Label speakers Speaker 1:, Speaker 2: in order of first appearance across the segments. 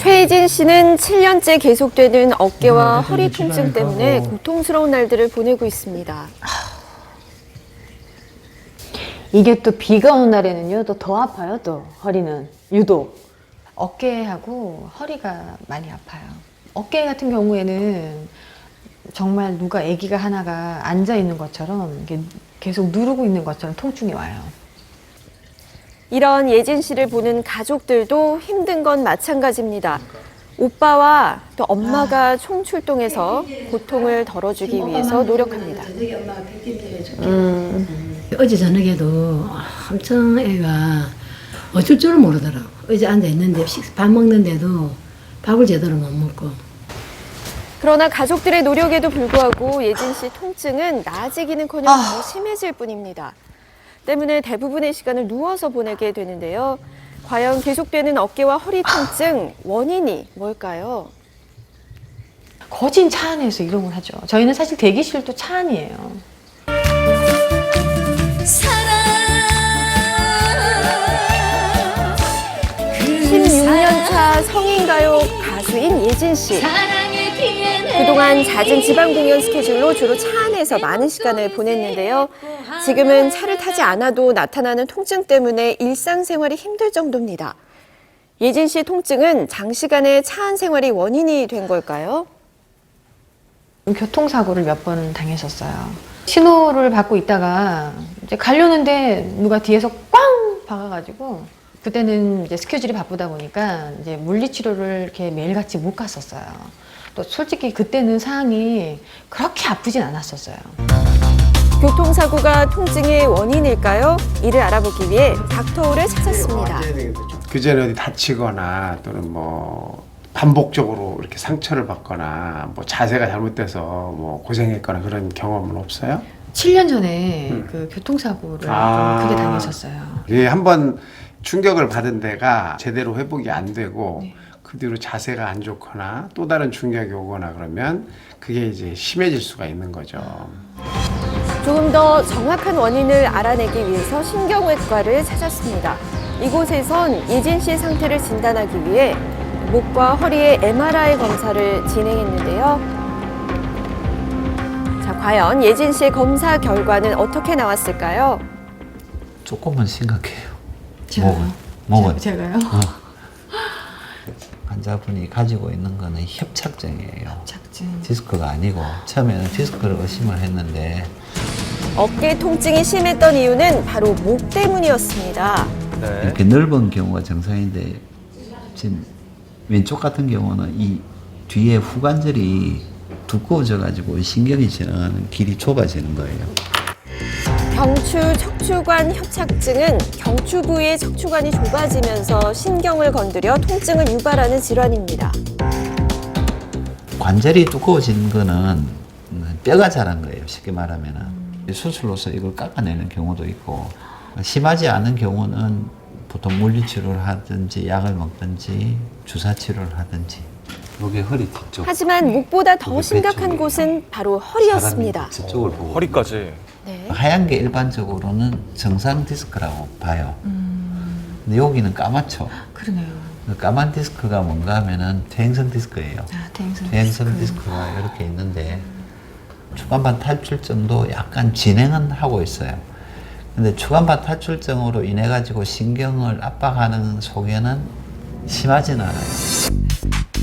Speaker 1: 최혜진 씨는 7년째 계속되는 어깨와 허리 통증 때문에 고통스러운 날들을 보내고 있습니다.
Speaker 2: 이게 또 비가 오는 날에는요, 또 더 아파요, 또 허리는 유독. 어깨하고 허리가 많이 아파요. 어깨 같은 경우에는 정말 누가 아기가 하나가 앉아 있는 것처럼 이렇게 계속 누르고 있는 것처럼 통증이 와요.
Speaker 1: 이런 예진 씨를 보는 가족들도 힘든 건 마찬가지입니다. 오빠와 또 엄마가 총출동해서 고통을 덜어주기 위해서 노력합니다.
Speaker 3: 어제 저녁에도 엄청 애가 어쩔 줄을 모르더라고. 어제 앉아있는데 밥 먹는데도 밥을 제대로 못 먹고.
Speaker 1: 그러나 가족들의 노력에도 불구하고 예진 씨 통증은 나아지기는커녕 더 심해질 뿐입니다. 때문에 대부분의 시간을 누워서 보내게 되는데요. 과연 계속되는 어깨와 허리 통증 원인이 뭘까요?
Speaker 2: 거진 차 안에서 이런 걸 하죠. 저희는 사실 대기실도 차 안이에요.
Speaker 1: 16년 차 성인가요 가수인 예진 씨. 그동안 잦은 지방 공연 스케줄로 주로 차 안에서 많은 시간을 보냈는데요. 지금은 차를 타지 않아도 나타나는 통증 때문에 일상생활이 힘들 정도입니다. 예진 씨 통증은 장시간의 차 안 생활이 원인이 된 걸까요?
Speaker 2: 교통사고를 몇 번 당했었어요. 신호를 받고 있다가 이제 가려는데 누가 뒤에서 꽝 박아가지고 그때는 이제 스케줄이 바쁘다 보니까 이제 물리치료를 이렇게 매일같이 못 갔었어요. 또 솔직히 그때는 상황이 그렇게 아프진 않았었어요.
Speaker 1: 교통사고가 통증의 원인일까요? 이를 알아보기 위해 닥터우를 찾았습니다.
Speaker 4: 그 전에 어디 다치거나 또는 뭐 반복적으로 이렇게 상처를 받거나 뭐 자세가 잘못돼서 뭐 고생했거나 그런 경험은 없어요?
Speaker 2: 7년 전에 그 교통사고를 좀 크게 당했었어요.
Speaker 4: 예, 한번 충격을 받은 데가 제대로 회복이 안 되고
Speaker 2: 네.
Speaker 4: 그 뒤로 자세가 안 좋거나 또 다른 충격이 오거나 그러면 그게 이제 심해질 수가 있는 거죠.
Speaker 1: 조금 더 정확한 원인을 알아내기 위해서 신경외과를 찾았습니다. 이곳에선 예진 씨의 상태를 진단하기 위해 목과 허리의 MRI 검사를 진행했는데요. 자, 과연 예진 씨의 검사 결과는 어떻게 나왔을까요?
Speaker 5: 조금은 심각해요.
Speaker 2: 제가요?
Speaker 5: 목은.
Speaker 2: 제가요?
Speaker 5: 환자분이 가지고 있는 거는 협착증이에요.
Speaker 2: 협착증.
Speaker 5: 디스크가 아니고 처음에는 디스크를 의심을 했는데
Speaker 1: 어깨 통증이 심했던 이유는 바로 목 때문이었습니다.
Speaker 5: 이렇게 넓은 경우가 정상인데 지금 왼쪽 같은 경우는 이 뒤에 후관절이 두꺼워져 가지고 신경이 지나가는 길이 좁아지는 거예요.
Speaker 1: 경추 척추관 협착증은 경추 부위의 척추관이 좁아지면서 신경을 건드려 통증을 유발하는 질환입니다.
Speaker 5: 관절이 두꺼워진 거는 뼈가 자란 거예요. 쉽게 말하면은 수술로서 이걸 깎아내는 경우도 있고 심하지 않은 경우는 보통 물리치료를 하든지 약을 먹든지 주사치료를 하든지. 여기 허리 뒤쪽.
Speaker 1: 하지만 목보다 더
Speaker 5: 여기
Speaker 1: 심각한
Speaker 5: 왼쪽에
Speaker 1: 곳은 바로 허리였습니다.
Speaker 5: 사람이 저쪽을 보고
Speaker 6: 허리까지.
Speaker 1: 네.
Speaker 5: 하얀 게 일반적으로는 정상 디스크라고 봐요. 근데 여기는 까맣죠.
Speaker 2: 그러네요.
Speaker 5: 그 까만 디스크가 뭔가 하면은 퇴행성 디스크예요. 퇴행성 디스크가 이렇게 있는데 추간판 탈출증도 약간 진행은 하고 있어요. 근데 추간판 탈출증으로 인해 가지고 신경을 압박하는 소견은 심하지는 않아요.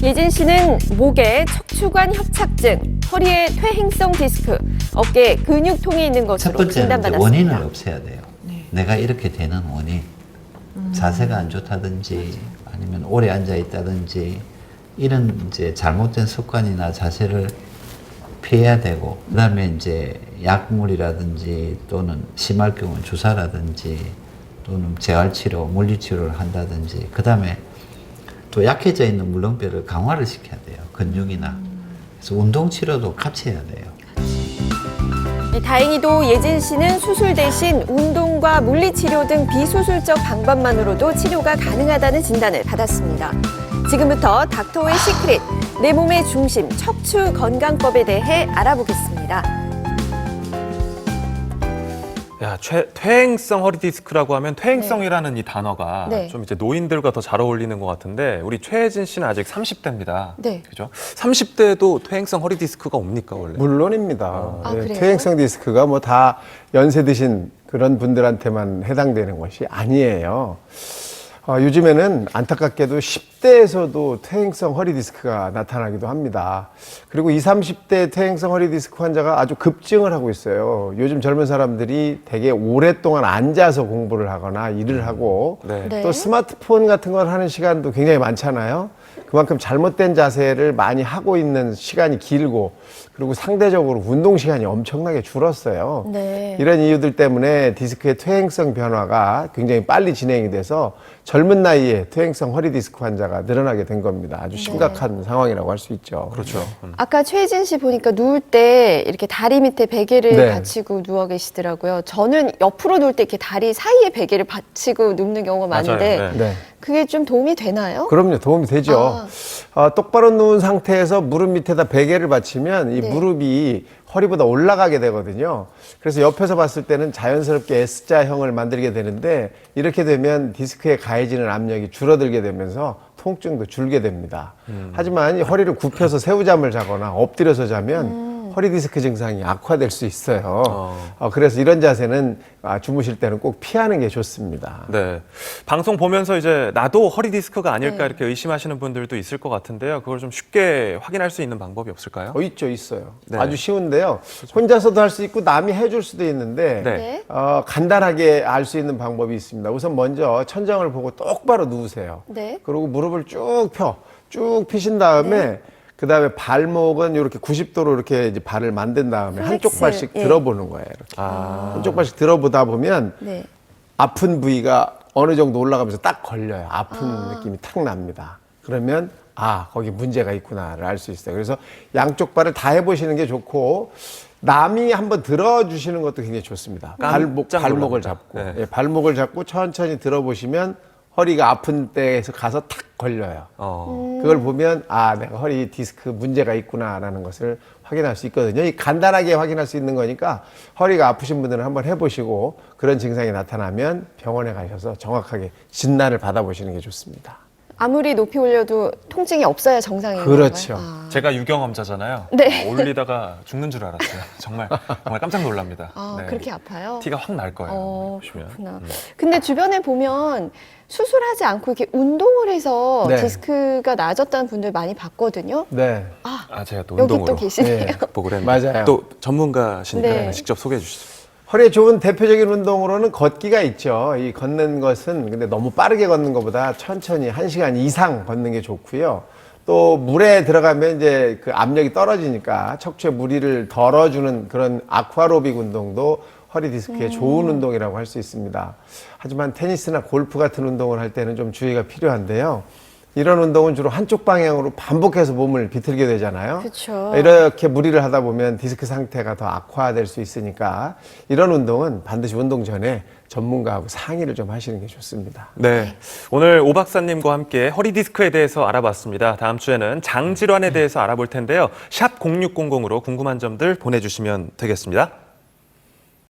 Speaker 1: 예진 씨는 목에 척추관 협착증, 허리에 퇴행성 디스크, 어깨에 근육통이 있는
Speaker 5: 첫
Speaker 1: 것으로
Speaker 5: 번째는 이제
Speaker 1: 진단받았습니다.
Speaker 5: 원인을 없애야 돼요.
Speaker 2: 네.
Speaker 5: 내가 이렇게 되는 원인. 자세가 안 좋다든지 아니면 오래 앉아 있다든지 이런 이제 잘못된 습관이나 자세를 피해야 되고 그다음에 이제 약물이라든지 또는 심할 경우는 주사라든지 또는 재활치료, 물리치료를 한다든지 그다음에 또 약해져 있는 물렁뼈를 강화를 시켜야 돼요. 근육이나. 그래서 운동치료도 같이 해야 돼요.
Speaker 1: 다행히도 예진 씨는 수술 대신 운동과 물리치료 등 비수술적 방법만으로도 치료가 가능하다는 진단을 받았습니다. 지금부터 닥터의 시크릿, 내 몸의 중심, 척추 건강법에 대해 알아보겠습니다.
Speaker 6: 야, 퇴행성 허리 디스크라고 하면 퇴행성이라는 이 단어가
Speaker 1: 네.
Speaker 6: 좀 이제 노인들과 더 잘 어울리는 것 같은데 우리 최혜진 씨는 아직 30대입니다.
Speaker 1: 네.
Speaker 6: 그죠? 30대도 퇴행성 허리 디스크가 옵니까, 원래?
Speaker 4: 물론입니다.
Speaker 1: 아,
Speaker 4: 예,
Speaker 1: 그래요?
Speaker 4: 퇴행성 디스크가 뭐 다 연세 드신 그런 분들한테만 해당되는 것이 아니에요. 요즘에는 안타깝게도 10대에서도 퇴행성 허리 디스크가 나타나기도 합니다. 그리고 20, 30대 퇴행성 허리 디스크 환자가 아주 급증을 하고 있어요. 요즘 젊은 사람들이 되게 오랫동안 앉아서 공부를 하거나 일을 하고
Speaker 6: 네.
Speaker 1: 네.
Speaker 4: 또 스마트폰 같은 걸 하는 시간도 굉장히 많잖아요. 그만큼 잘못된 자세를 많이 하고 있는 시간이 길고 그리고 상대적으로 운동 시간이 엄청나게 줄었어요.
Speaker 1: 네.
Speaker 4: 이런 이유들 때문에 디스크의 퇴행성 변화가 굉장히 빨리 진행이 돼서 젊은 나이에 퇴행성 허리 디스크 환자가 늘어나게 된 겁니다. 아주 심각한 상황이라고 할 수 있죠.
Speaker 6: 그렇죠.
Speaker 1: 아까 최혜진 씨 보니까 누울 때 이렇게 다리 밑에 베개를
Speaker 4: 네.
Speaker 1: 받치고 누워 계시더라고요. 저는 옆으로 누울 때 이렇게 다리 사이에 베개를 받치고 눕는 경우가 많은데
Speaker 6: 맞아요. 네.
Speaker 4: 네.
Speaker 1: 그게 좀 도움이 되나요?
Speaker 4: 그럼요. 도움이 되죠. 똑바로 누운 상태에서 무릎 밑에다 베개를 받치면 이
Speaker 1: 네.
Speaker 4: 무릎이 허리보다 올라가게 되거든요. 그래서 옆에서 봤을 때는 자연스럽게 S자형을 만들게 되는데 이렇게 되면 디스크에 가해지는 압력이 줄어들게 되면서 통증도 줄게 됩니다. 하지만 이 허리를 굽혀서 새우잠을 자거나 엎드려서 자면 허리 디스크 증상이 악화될 수 있어요. 그래서 이런 자세는 주무실 때는 꼭 피하는 게 좋습니다.
Speaker 6: 네. 방송 보면서 이제 나도 허리 디스크가 아닐까
Speaker 1: 네.
Speaker 6: 이렇게 의심하시는 분들도 있을 것 같은데요. 그걸 좀 쉽게 확인할 수 있는 방법이 없을까요?
Speaker 4: 있어요.
Speaker 6: 네.
Speaker 4: 아주 쉬운데요. 혼자서도 할 수 있고 남이 해줄 수도 있는데
Speaker 6: 네.
Speaker 1: 네.
Speaker 4: 간단하게 알 수 있는 방법이 있습니다. 우선 먼저 천장을 보고 똑바로 누우세요.
Speaker 1: 네.
Speaker 4: 그리고 무릎을 쭉 펴신 다음에 그 다음에 발목은 이렇게 90도로 이렇게 이제 발을 만든 다음에
Speaker 1: 플렉스.
Speaker 4: 한쪽 발씩
Speaker 1: 예.
Speaker 4: 들어보는 거예요. 이렇게. 한쪽 발씩 들어보다 보면
Speaker 1: 네.
Speaker 4: 아픈 부위가 어느 정도 올라가면서 딱 걸려요. 아픈 느낌이 탁 납니다. 그러면 거기 문제가 있구나를 알 수 있어요. 그래서 양쪽 발을 다 해보시는 게 좋고 남이 한번 들어주시는 것도 굉장히 좋습니다.
Speaker 6: 깜짝
Speaker 4: 발목을
Speaker 6: 놀랍니다.
Speaker 4: 잡고
Speaker 6: 네.
Speaker 4: 예, 발목을 잡고 천천히 들어보시면 허리가 아픈 데에서 가서 탁 걸려요. 그걸 보면 내가 허리 디스크 문제가 있구나라는 것을 확인할 수 있거든요. 이 간단하게 확인할 수 있는 거니까 허리가 아프신 분들은 한번 해보시고 그런 증상이 나타나면 병원에 가셔서 정확하게 진단을 받아보시는 게 좋습니다.
Speaker 1: 아무리 높이 올려도 통증이 없어야 정상인
Speaker 4: 그렇죠.
Speaker 1: 건가요?
Speaker 6: 제가 유경험자잖아요.
Speaker 1: 네.
Speaker 6: 올리다가 죽는 줄 알았어요. 정말 깜짝 놀랍니다. 네.
Speaker 1: 그렇게 아파요?
Speaker 6: 티가 확 날 거예요. 보시면.
Speaker 1: 그렇구나. 근데 주변에 보면 수술하지 않고 이렇게 운동을 해서
Speaker 4: 네.
Speaker 1: 디스크가 나아졌다는 분들 많이 봤거든요.
Speaker 4: 네.
Speaker 6: 제가 또
Speaker 1: 여기
Speaker 6: 운동으로
Speaker 1: 또 계시네요.
Speaker 4: 네.
Speaker 6: 보고 그랬는데
Speaker 4: 맞아요.
Speaker 6: 또 전문가시니까
Speaker 1: 네.
Speaker 6: 직접 소개해 주시죠.
Speaker 4: 허리에 좋은 대표적인 운동으로는 걷기가 있죠. 이 걷는 것은 근데 너무 빠르게 걷는 것보다 천천히 1시간 이상 걷는 게 좋고요. 또 물에 들어가면 이제 그 압력이 떨어지니까 척추에 무리를 덜어주는 그런 아쿠아로빅 운동도 허리 디스크에 좋은 운동이라고 할 수 있습니다. 하지만 테니스나 골프 같은 운동을 할 때는 좀 주의가 필요한데요. 이런 운동은 주로 한쪽 방향으로 반복해서 몸을 비틀게 되잖아요.
Speaker 1: 그쵸.
Speaker 4: 이렇게 무리를 하다 보면 디스크 상태가 더 악화될 수 있으니까 이런 운동은 반드시 운동 전에 전문가하고 상의를 좀 하시는 게 좋습니다.
Speaker 6: 네. 오늘 오 박사님과 함께 허리 디스크에 대해서 알아봤습니다. 다음 주에는 장질환에 대해서 알아볼 텐데요. 샵 0600으로 궁금한 점들 보내주시면 되겠습니다.